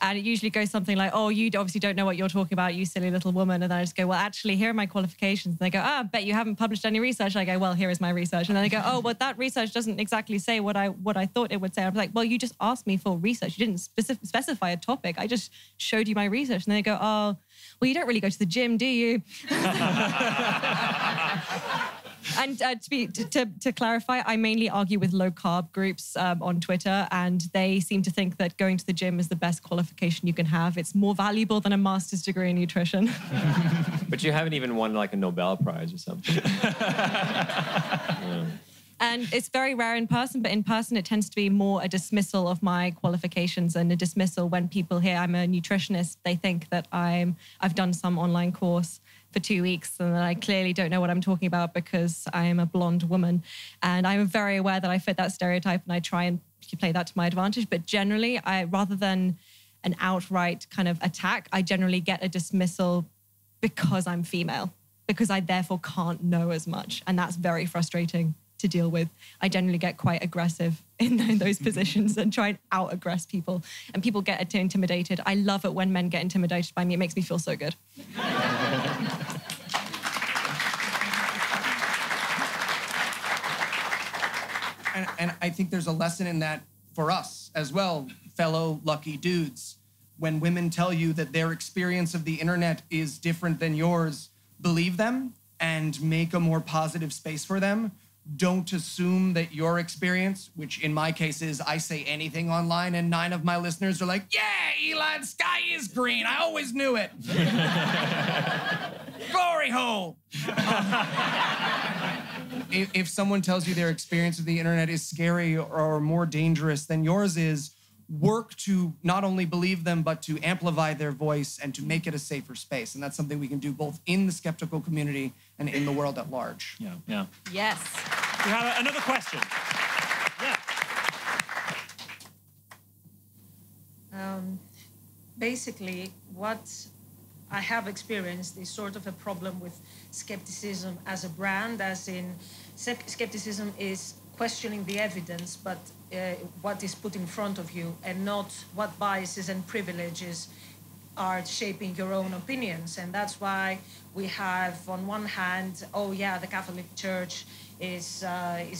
And it usually goes something like, oh, you obviously don't know what you're talking about, you silly little woman. And then I just go, well, actually, here are my qualifications. And they go, I bet you haven't published any research. And I go, well, here is my research. And then they go, oh, well, that research doesn't exactly say what I thought it would say. I'm like, well, you just asked me for research. You didn't specify a topic. I just showed you my research. And they go, oh, well, you don't really go to the gym, do you? And to clarify, I mainly argue with low-carb groups on Twitter, and they seem to think that going to the gym is the best qualification you can have. It's more valuable than a master's degree in nutrition. But you haven't even won like a Nobel Prize or something. Yeah. And it's very rare in person, but in person it tends to be more a dismissal of my qualifications and a dismissal when people hear I'm a nutritionist. They think that I've done some online course for 2 weeks and that I clearly don't know what I'm talking about because I am a blonde woman. And I'm very aware that I fit that stereotype and I try and play that to my advantage. But generally, rather than an outright kind of attack, I generally get a dismissal because I'm female, because I therefore can't know as much. And that's very frustrating to deal with. I generally get quite aggressive in those positions and try and out-aggress people. And people get intimidated. I love it when men get intimidated by me. It makes me feel so good. And I think there's a lesson in that for us as well, fellow lucky dudes. When women tell you that their experience of the internet is different than yours, believe them and make a more positive space for them. Don't assume that your experience, which in my case is I say anything online and 9 of my listeners are like, yeah, Elon, sky is green. I always knew it. Glory hole. If someone tells you their experience of the internet is scary or more dangerous than yours is, work to not only believe them, but to amplify their voice and to make it a safer space. And that's something we can do both in the skeptical community and in the world at large. Yeah, yeah. Yes. We have another question. Yeah. Basically, what I have experienced is sort of a problem with skepticism as a brand, as in skepticism is questioning the evidence, but what is put in front of you and not what biases and privileges are shaping your own opinions. And that's why we have, on one hand, oh yeah, the Catholic Church is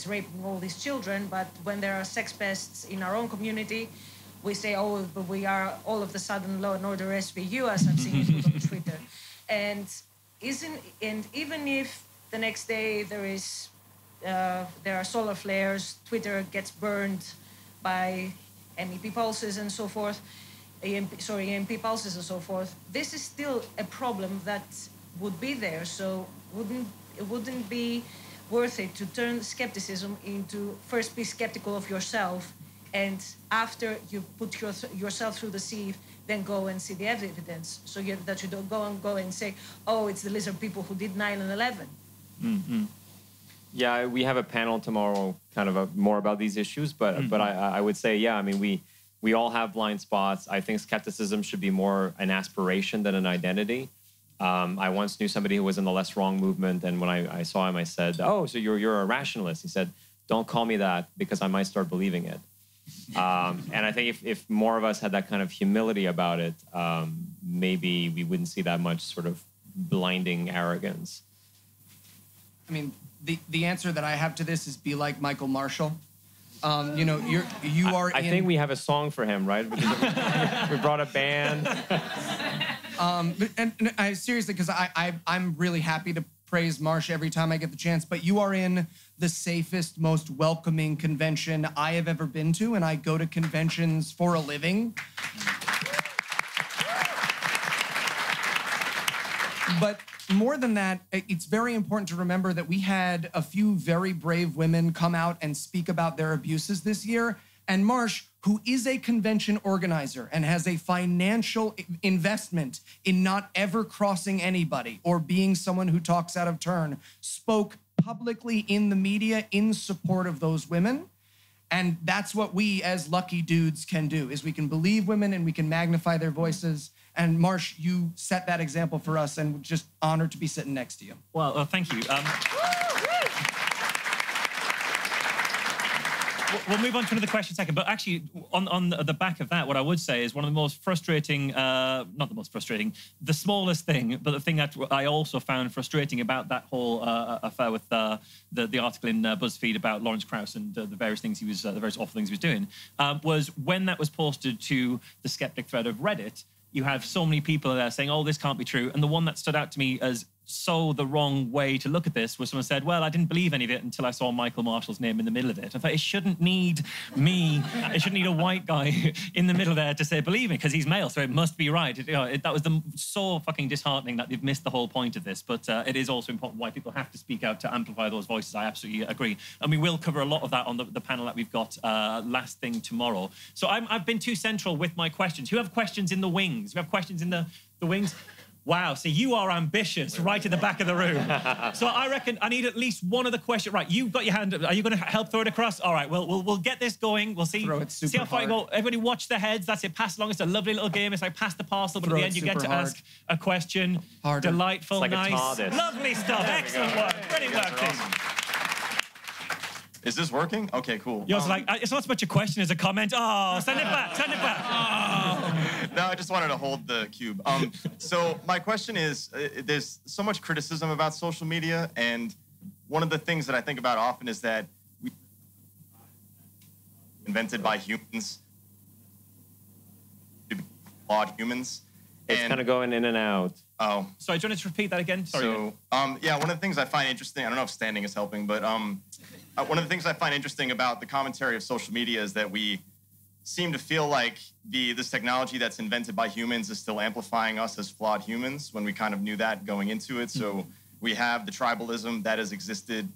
raping all these children, but when there are sex pests in our own community, we say, oh, but we are all of the sudden Law and Order SVU, as I've seen it on Twitter. And even if the next day there are solar flares, Twitter gets burned by MEP pulses and so forth, EMP pulses and so forth, this is still a problem that would be there. So it wouldn't be worth it to turn skepticism into first be skeptical of yourself, and after you put yourself through the sieve, then go and see the evidence. So that you don't go and say, oh, it's the lizard people who did 9/11. Mm-hmm. Yeah, we have a panel tomorrow kind of more about these issues, but I would say, yeah, I mean, we all have blind spots. I think skepticism should be more an aspiration than an identity. I once knew somebody who was in the Less Wrong movement, and when I saw him, I said, oh, so you're a rationalist. He said, don't call me that because I might start believing it. And I think if more of us had that kind of humility about it, maybe we wouldn't see that much sort of blinding arrogance. I mean, the answer that I have to this is be like Michael Marshall. You know, you are. I think we have a song for him, right? We brought a band. And I seriously, because I'm really happy to praise Marsh every time I get the chance, but you are in the safest, most welcoming convention I have ever been to, and I go to conventions for a living. But more than that, it's very important to remember that we had a few very brave women come out and speak about their abuses this year. And Marsh, who is a convention organizer and has a financial investment in not ever crossing anybody or being someone who talks out of turn, spoke publicly in the media in support of those women. And that's what we as lucky dudes can do, is we can believe women and we can magnify their voices. And Marsh, you set that example for us, and we're just honored to be sitting next to you. Well, thank you. We'll move on to another question in a second. But actually, on the back of that, what I would say is one of the most frustrating, not the most frustrating, the smallest thing, but the thing that I also found frustrating about that whole affair with the article in BuzzFeed about Lawrence Krauss and the various things he was, the various awful things he was doing, was when that was posted to the skeptic thread of Reddit, you have so many people there saying, oh, this can't be true. And the one that stood out to me as so the wrong way to look at this was someone said, well, I didn't believe any of it until I saw Michael Marshall's name in the middle of it. I thought, it shouldn't need me. It shouldn't need a white guy in the middle there to say, believe me, because he's male, so it must be right. That was so fucking disheartening that they've missed the whole point of this. But it is also important why people have to speak out to amplify those voices. I absolutely agree. And we will cover a lot of that on the panel that we've got last thing tomorrow. So I've been too central with my questions. Who have questions in the wings? Who have questions in the wings? Wow, so you are ambitious right in the back of the room. So I reckon I need at least one other question. Right, you've got your hand up. Are you going to help throw it across? All right, we'll get this going. We'll see. Throw it super see how far you hard. go. Everybody watch their heads. That's it. Pass along. It's a lovely little game. It's like pass the parcel, but at the end you get to ask a question. Harder. Delightful, It's like a nice. TARDIS. Lovely stuff. Excellent work. Brilliant work, team. Is this working? Okay, cool. You're also like, it's not so much a question as a comment. Oh, send it back, send it back. Oh. No, I just wanted to hold the cube. So my question is, there's so much criticism about social media, and one of the things that I think about often is that we invented by humans to be flawed humans. It's kind of going in and out. Oh. Sorry, do you want to repeat that again? Sorry. So, yeah, one of the things I find interesting, I don't know if standing is helping, but one of the things I find interesting about the commentary of social media is that we seem to feel like this technology that's invented by humans is still amplifying us as flawed humans when we kind of knew that going into it. So we have the tribalism that has existed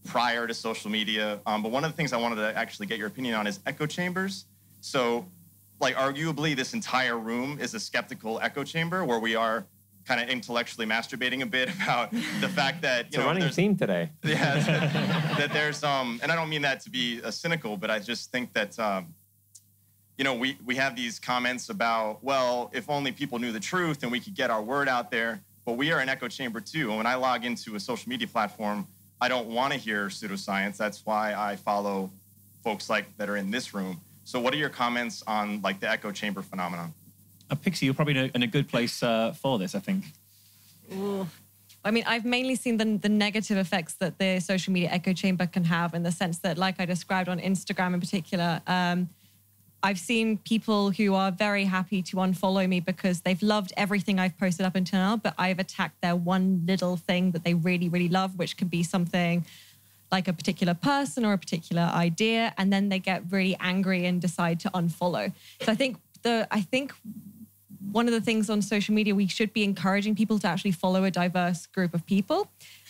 prior to social media. But one of the things I wanted to actually get your opinion on is echo chambers. So, like, arguably this entire room is a skeptical echo chamber where we are kind of intellectually masturbating a bit about the fact that, It's a running theme today. Yeah, that there's, and I don't mean that to be cynical, but I just think that, you know, we have these comments about, well, if only people knew the truth and we could get our word out there, but we are an echo chamber too. And when I log into a social media platform, I don't want to hear pseudoscience. That's why I follow folks like that are in this room. So what are your comments on like the echo chamber phenomenon? Pixie, you're probably in a good place for this, I think. Ooh. I mean, I've mainly seen the negative effects that the social media echo chamber can have, in the sense that, like I described on Instagram in particular, I've seen people who are very happy to unfollow me because they've loved everything I've posted up until now, but I've attacked their one little thing that they really, really love, which can be something like a particular person or a particular idea, and then they get really angry and decide to unfollow. So I think one of the things on social media, we should be encouraging people to actually follow a diverse group of people.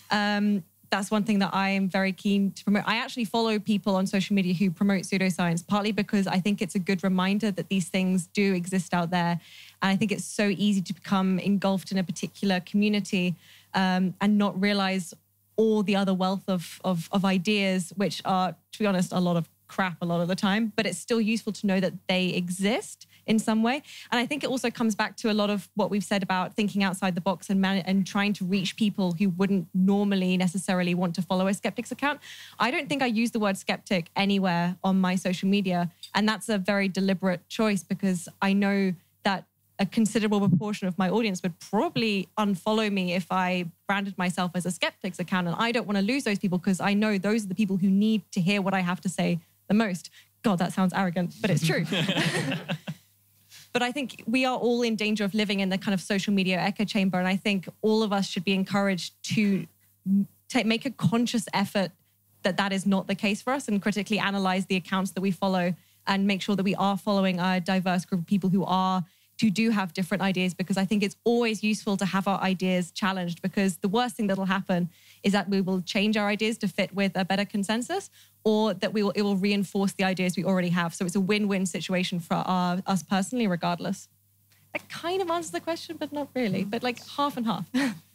That's one thing that I am very keen to promote. I actually follow people on social media who promote pseudoscience, partly because I think it's a good reminder that these things do exist out there. And I think it's so easy to become engulfed in a particular community and not realize all the other wealth of ideas, which are, to be honest, a lot of crap a lot of the time. But it's still useful to know that they exist in some way. And I think it also comes back to a lot of what we've said about thinking outside the box and trying to reach people who wouldn't normally necessarily want to follow a skeptic's account. I don't think I use the word skeptic anywhere on my social media. And that's a very deliberate choice, because I know that a considerable proportion of my audience would probably unfollow me if I branded myself as a skeptic's account. And I don't want to lose those people, because I know those are the people who need to hear what I have to say the most. God, that sounds arrogant, but it's true. But I think we are all in danger of living in the kind of social media echo chamber. And I think all of us should be encouraged to make a conscious effort that is not the case for us, and critically analyze the accounts that we follow and make sure that we are following a diverse group of people who do have different ideas, because I think it's always useful to have our ideas challenged, because the worst thing that'll happen is that we will change our ideas to fit with a better consensus, or that it will reinforce the ideas we already have. So it's a win-win situation for us personally, regardless. That kind of answers the question, but not really. But like half and half.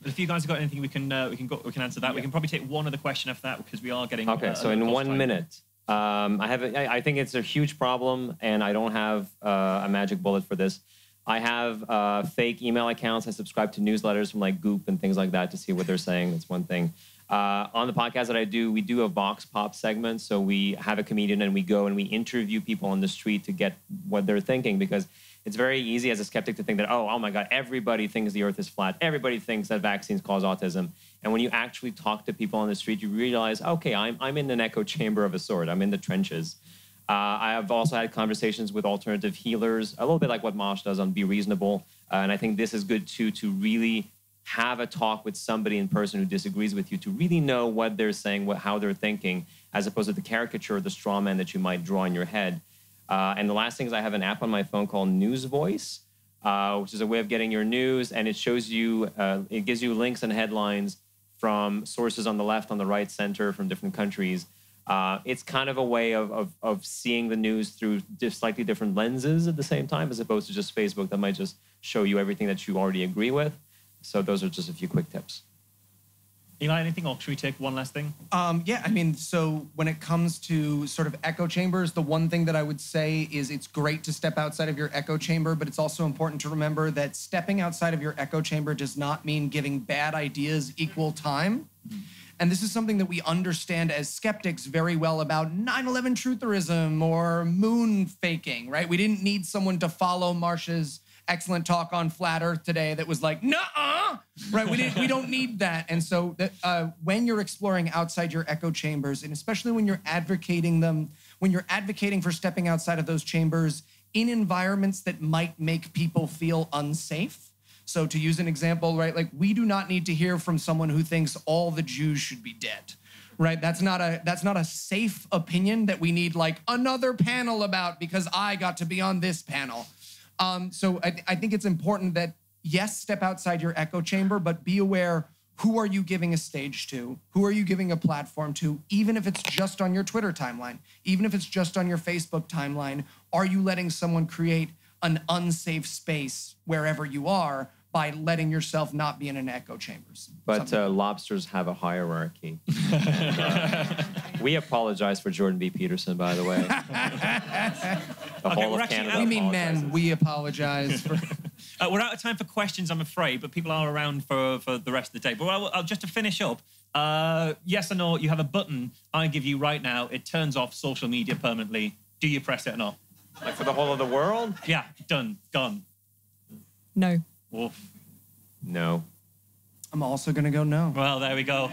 If you guys have got anything, we can answer that. Yeah. We can probably take one other question after that, because we are getting okay. So in 1 minute, I think it's a huge problem, and I don't have a magic bullet for this. I have fake email accounts. I subscribe to newsletters from like Goop and things like that to see what they're saying. That's one thing. On the podcast that I do, we do a Vox Pop segment. So we have a comedian and we go and we interview people on the street to get what they're thinking, because it's very easy as a skeptic to think that, oh my God, everybody thinks the earth is flat. Everybody thinks that vaccines cause autism. And when you actually talk to people on the street, you realize, okay, I'm in an echo chamber of a sort. I'm in the trenches. I have also had conversations with alternative healers, a little bit like what Mosh does on Be Reasonable. And I think this is good too, to really have a talk with somebody in person who disagrees with you, to really know what they're saying, how they're thinking, as opposed to the caricature or the straw man that you might draw in your head. And the last thing is I have an app on my phone called News Voice, which is a way of getting your news. And it shows you, it gives you links and headlines from sources on the left, on the right, center, from different countries. It's kind of a way of seeing the news through slightly different lenses at the same time, as opposed to just Facebook that might just show you everything that you already agree with. So those are just a few quick tips. Eli, anything, or should we take one last thing? Yeah, I mean, so when it comes to sort of echo chambers, the one thing that I would say is it's great to step outside of your echo chamber, but it's also important to remember that stepping outside of your echo chamber does not mean giving bad ideas equal time. And this is something that we understand as skeptics very well about 9/11 trutherism or moon faking, right? We didn't need someone to follow Marsha's excellent talk on flat Earth today that was like, nuh-uh, right? We don't need that. And so when you're exploring outside your echo chambers, and especially when you're advocating for stepping outside of those chambers in environments that might make people feel unsafe. So to use an example, right, like we do not need to hear from someone who thinks all the Jews should be dead, right? That's not a safe opinion that we need like another panel about because I got to be on this panel. So I think it's important that, yes, step outside your echo chamber, but be aware, who are you giving a stage to? Who are you giving a platform to? Even if it's just on your Twitter timeline, even if it's just on your Facebook timeline, are you letting someone create an unsafe space wherever you are by letting yourself not be in an echo chambers? But lobsters have a hierarchy. We apologize for Jordan B. Peterson, by the way. The whole of Canada. We mean men. We apologize for. We're out of time for questions, I'm afraid, but people are around for the rest of the day. But just to finish up, yes or no, you have a button I give you right now. It turns off social media permanently. Do you press it or not? Like for the whole of the world? Yeah, done, gone. No. Oof. No. I'm also going to go no. Well, there we go.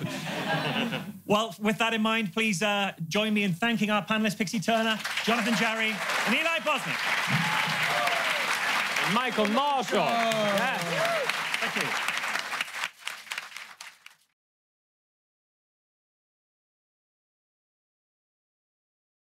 Well, with that in mind, please join me in thanking our panelists, Pixie Turner, Jonathan Jarry, and Eli Bosnick. And Michael Marshall. Yes. Thank you.